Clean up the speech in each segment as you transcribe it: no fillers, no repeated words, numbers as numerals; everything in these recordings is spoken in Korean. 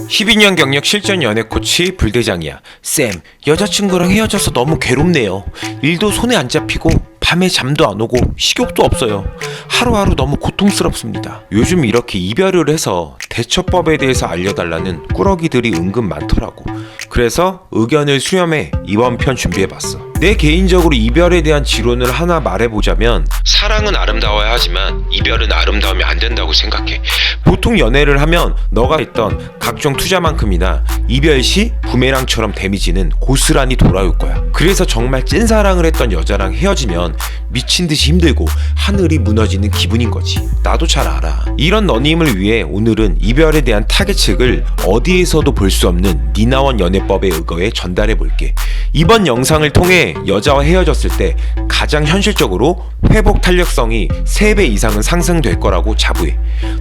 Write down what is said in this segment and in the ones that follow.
12년 경력 실전 연애 코치 불대장이야. 쌤, 여자친구랑 헤어져서 너무 괴롭네요. 일도 손에 안 잡히고 밤에 잠도 안 오고 식욕도 없어요. 하루하루 너무 고통스럽습니다. 요즘 이렇게 이별을 해서 대처법에 대해서 알려달라는 꾸러기들이 은근 많더라고. 그래서 의견을 수렴해 이번 편 준비해봤어. 내 개인적으로 이별에 대한 지론을 하나 말해보자면, 사랑은 아름다워야 하지만 이별은 아름다우면 안 된다고 생각해. 보통 연애를 하면 너가 했던 각종 투자만큼이나 이별 시 부메랑처럼 데미지는 고스란히 돌아올 거야. 그래서 정말 찐사랑을 했던 여자랑 헤어지면 미친듯이 힘들고 하늘이 무너지는 기분인 거지. 나도 잘 알아. 이런 너님을 위해 오늘은 이별에 대한 타겟책을 어디에서도 볼 수 없는 니나원 연애법에 의거해 전달해볼게. 이번 영상을 통해 여자와 헤어졌을 때 가장 현실적으로 회복 탄력성이 3배 이상은 상승될 거라고 자부해.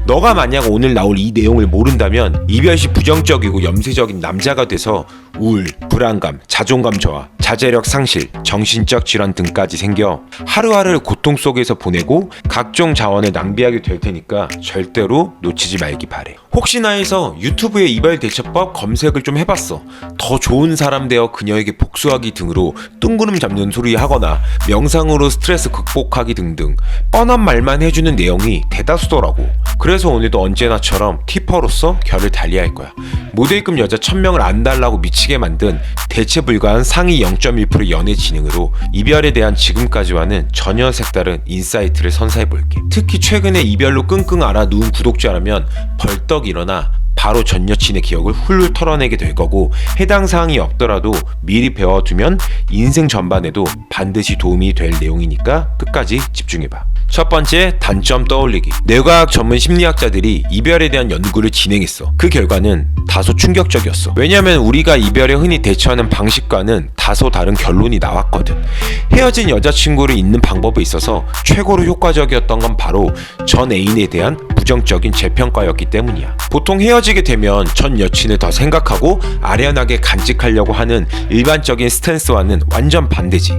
너가 만약 오늘 나올 이 내용을 모른다면 이별 시 부정적이고 염세적인 남자가 돼서 우울, 불안감, 자존감 저하, 자제력 상실, 정신적 질환 등까지 생겨 하루하루를 고통 속에서 보내고 각종 자원을 낭비하게 될 테니까 절대로 놓치지 말기 바래. 혹시나 해서 유튜브에 이별 대처법 검색을 좀 해봤어. 더 좋은 사람 되어 그녀에게 복수하기 등으로 뜬구름 잡는 소리 하거나 명상으로 스트레스 극복하기 등등 뻔한 말만 해주는 내용이 대다수더라고. 그래서 오늘도 언제나처럼 티퍼로서 결을 달리할 거야. 모델급 여자 1000명을 안 달라고 미치게 만든 대체 불가한 상위 0.1% 연애 지능으로 이별에 대한 지금까지와는 전혀 색다른 인사이트를 선사해볼게. 특히 최근에 이별로 끙끙 앓아 누운 구독자라면 벌떡 일어나 바로 전 여친의 기억을 훌훌 털어내게 될 거고, 해당 사항이 없더라도 미리 배워두면 인생 전반에도 반드시 도움이 될 내용이니까 끝까지 집중해봐. 첫 번째, 단점 떠올리기. 뇌과학 전문 심리학자들이 이별에 대한 연구를 진행했어. 그 결과는 다소 충격적이었어. 왜냐면 우리가 이별에 흔히 대처하는 방식과는 다소 다른 결론이 나왔거든. 헤어진 여자친구를 잊는 방법에 있어서 최고로 효과적이었던 건 바로 전 애인에 대한 부정적인 재평가였기 때문이야. 보통 헤어지게 되면 전 여친을 더 생각하고 아련하게 간직하려고 하는 일반적인 스탠스와는 완전 반대지.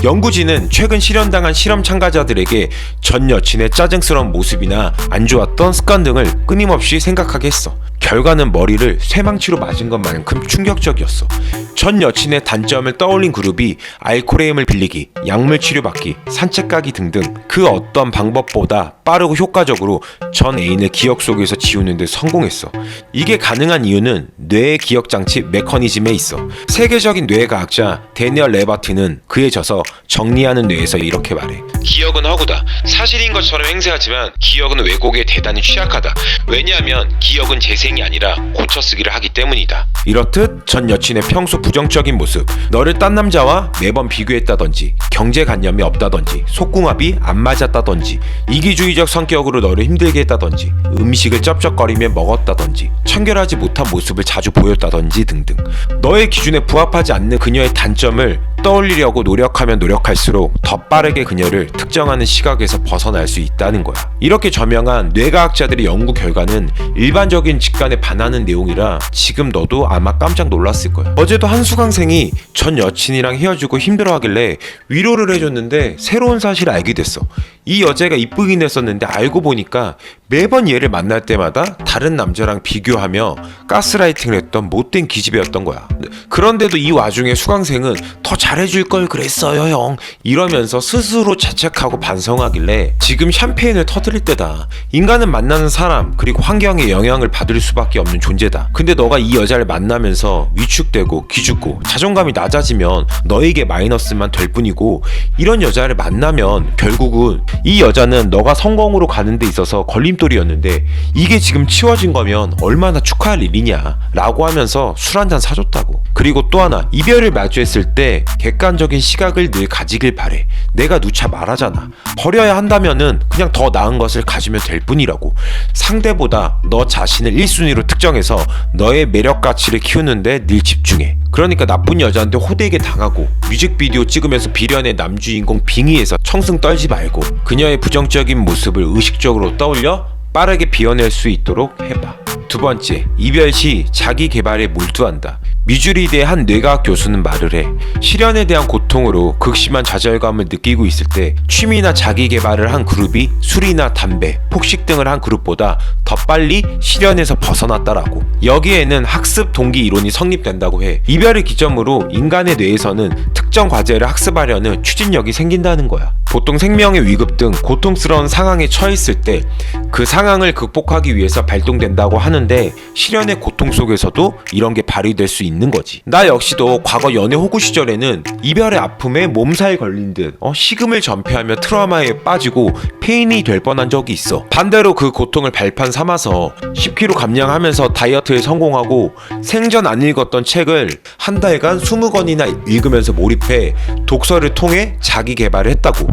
연구진은 최근 실현당한 실험 참가자들에게 전 여친의 짜증스러운 모습이나 안 좋았던 습관 등을 끊임없이 생각하게 했어. 결과는 머리를 쇠망치로 맞은 것만큼 충격적이었어. 전 여친의 단점을 떠올린 그룹이 알코올의 힘을 빌리기, 약물 치료받기, 산책 가기 등등 그 어떤 방법보다 빠르고 효과적으로 전 애인을 기억 속에서 지우는 데 성공했어. 이게 가능한 이유는 뇌의 기억장치 메커니즘에 있어. 세계적인 뇌과학자 데니얼 레바트는 그에 져서 정리하는 뇌에서 이렇게 말해. 기억은 허구다. 사실인 것처럼 행세하지만 기억은 왜곡에 대단히 취약하다. 왜냐하면 기억은 재생이 아니라 고쳐쓰기를 하기 때문이다. 이렇듯 전 여친의 평소 부정적인 모습, 너를 딴 남자와 매번 비교했다든지, 경제관념이 없다든지, 속궁합이 안 맞았다든지, 이기주의적 성격으로 너를 힘들게 했다든지, 음식을 쩝쩝거리며 먹었다든지, 청결하지 못한 모습을 자주 보였다든지 등등 너의 기준에 부합하지 않는 그녀의 단점을 떠올리려고 노력하면 노력할수록 더 빠르게 그녀를 특정하는 시각에서 벗어날 수 있다는 거야. 이렇게 저명한 뇌과학자들의 연구 결과는 일반적인 직관에 반하는 내용이라 지금 너도 아마 깜짝 놀랐을 거야. 어제도 한 수강생이 전 여친이랑 헤어지고 힘들어하길래 위로를 해줬는데 새로운 사실을 알게 됐어. 이 여자가 이쁘긴 했었는데 알고 보니까 매번 얘를 만날 때마다 다른 남자랑 비교하며 가스라이팅을 했던 못된 기집애였던 거야. 그런데도 이 와중에 수강생은 더 잘해줄 걸 그랬어요 형 이러면서 스스로 자책하고 반성하길래 지금 샴페인을 터뜨릴 때다. 인간은 만나는 사람 그리고 환경에 영향을 받을 수밖에 없는 존재다. 근데 너가 이 여자를 만나면서 위축되고 기죽고 자존감이 낮아지면 너에게 마이너스만 될 뿐이고, 이런 여자를 만나면 결국은 이 여자는 너가 성공으로 가는 데 있어서 걸림돌이었는데 이게 지금 치워진 거면 얼마나 축하할 일이냐 라고 하면서 술 한잔 사줬다고. 그리고 또 하나, 이별을 마주했을 때 객관적인 시각을 늘 가지길 바래. 내가 누차 말하잖아. 버려야 한다면은 그냥 더 나은 것을 가지면 될 뿐이라고. 상대보다 너 자신을 1순위로 특정해서 너의 매력 가치를 키우는데 늘 집중해. 그러니까 나쁜 여자한테 호되게 당하고 뮤직비디오 찍으면서 비련의 남주인공 빙의해서 청승 떨지 말고 그녀의 부정적인 모습을 의식적으로 떠올려 빠르게 비워낼 수 있도록 해봐. 두 번째, 이별 시 자기 개발에 몰두한다. 미주리대 한 뇌과학 교수는 말을 해. 실연에 대한 고통으로 극심한 좌절감을 느끼고 있을 때 취미나 자기 개발을 한 그룹이 술이나 담배, 폭식 등을 한 그룹보다 더 빨리 실연에서 벗어났다라고. 여기에는 학습 동기 이론이 성립된다고 해. 이별을 기점으로 인간의 뇌에서는 특정 과제를 학습하려는 추진력이 생긴다는 거야. 보통 생명의 위급 등 고통스러운 상황에 처했을 때 그 상황을 극복하기 위해서 발동된다고 하는데, 실연의 고통 속에서도 이런 게 발휘될 수 있는 거지. 나 역시도 과거 연애 호구 시절에는 이별의 아픔에 몸살 걸린 듯 식음을 전폐하며 트라우마에 빠지고 폐인이 될 뻔한 적이 있어. 반대로 그 고통을 발판 삼아서 10kg 감량하면서 다이어트에 성공하고 생전 안 읽었던 책을 한 달간 20권이나 읽으면서 몰입해 독서를 통해 자기 개발을 했다고.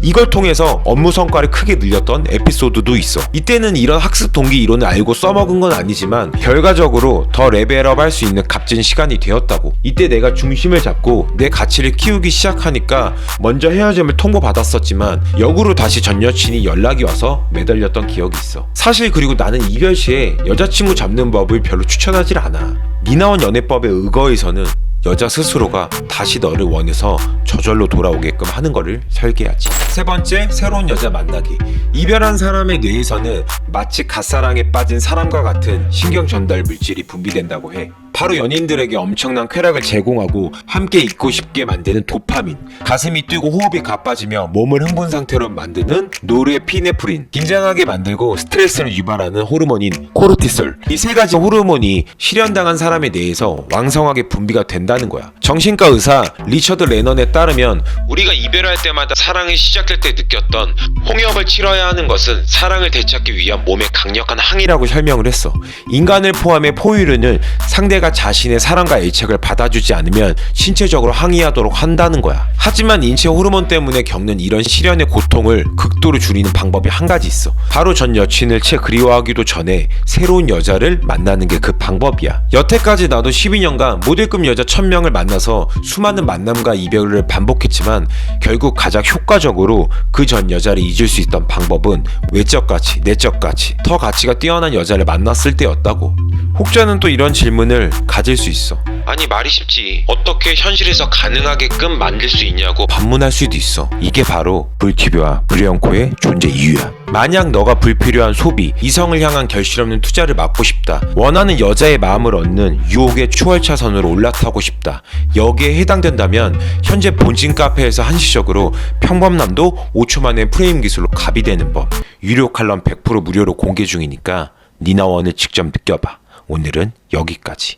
이걸 통해서 업무 성과를 크게 늘렸던 에피소드도 있어. 이때는 이런 학습 동기 이론을 알고 써먹은 건 아니지만 결과적으로 더 레벨업 할 수 있는 값진 시간이 되었다고. 이때 내가 중심을 잡고 내 가치를 키우기 시작하니까 먼저 헤어짐을 통보받았었지만 역으로 다시 전 여친이 연락이 와서 매달렸던 기억이 있어. 사실 그리고 나는 이별 시에 여자친구 잡는 법을 별로 추천하질 않아. 니나원 연애법에 의거해서는 여자 스스로가 다시 너를 원해서 저절로 돌아오게끔 하는 거를 설계하지. 세 번째, 새로운 여자 만나기. 이별한 사람의 뇌에서는 마치 갓사랑에 빠진 사람과 같은 신경 전달 물질이 분비된다고 해. 바로 연인들에게 엄청난 쾌락을 제공하고 함께 있고 싶게 만드는 도파민, 가슴이 뛰고 호흡이 가빠지며 몸을 흥분 상태로 만드는 노르에피네프린, 긴장하게 만들고 스트레스를 유발하는 호르몬인 코르티솔. 이 세 가지 호르몬이 실연당한 사람의 뇌에서 왕성하게 분비가 된다는 거야. 정신과 의사 리처드 레넌에 따르면 우리가 이별할 때마다 사랑이 시작될 때 느꼈던 홍역을 치러야 하는 것은 사랑을 되찾기 위한 몸의 강력한 항의라고 설명을 했어. 인간을 포함해 포유류는 상대가 자신의 사랑과 애착을 받아주지 않으면 신체적으로 항의하도록 한다는 거야. 하지만 인체 호르몬 때문에 겪는 이런 실연의 고통을 극도로 줄이는 방법이 한 가지 있어. 바로 전 여친을 채 그리워하기도 전에 새로운 여자를 만나는 게 그 방법이야. 여태까지 나도 12년간 모델급 여자 1000명을 만나서 수많은 만남과 이별을 반복했지만 결국 가장 효과적으로 그 전 여자를 잊을 수 있던 방법은 외적 가치, 내적 가치, 더 가치가 뛰어난 여자를 만났을 때였다고. 혹자는 또 이런 질문을 가질 수 있어. 아니 말이 쉽지, 어떻게 현실에서 가능하게끔 만들 수 있냐고 반문할 수도 있어. 이게 바로 불티비와 브리언코의 존재 이유야. 만약 너가 불필요한 소비, 이성을 향한 결실없는 투자를 막고 싶다, 원하는 여자의 마음을 얻는 유혹의 추월차선으로 올라타고 싶다, 여기에 해당된다면 현재 본진 카페에서 한시적으로 평범남도 5초 만에 프레임 기술로 갑이 되는 법, 유료 칼럼 100% 무료로 공개 중이니까 니나원을 직접 느껴봐. 오늘은 여기까지.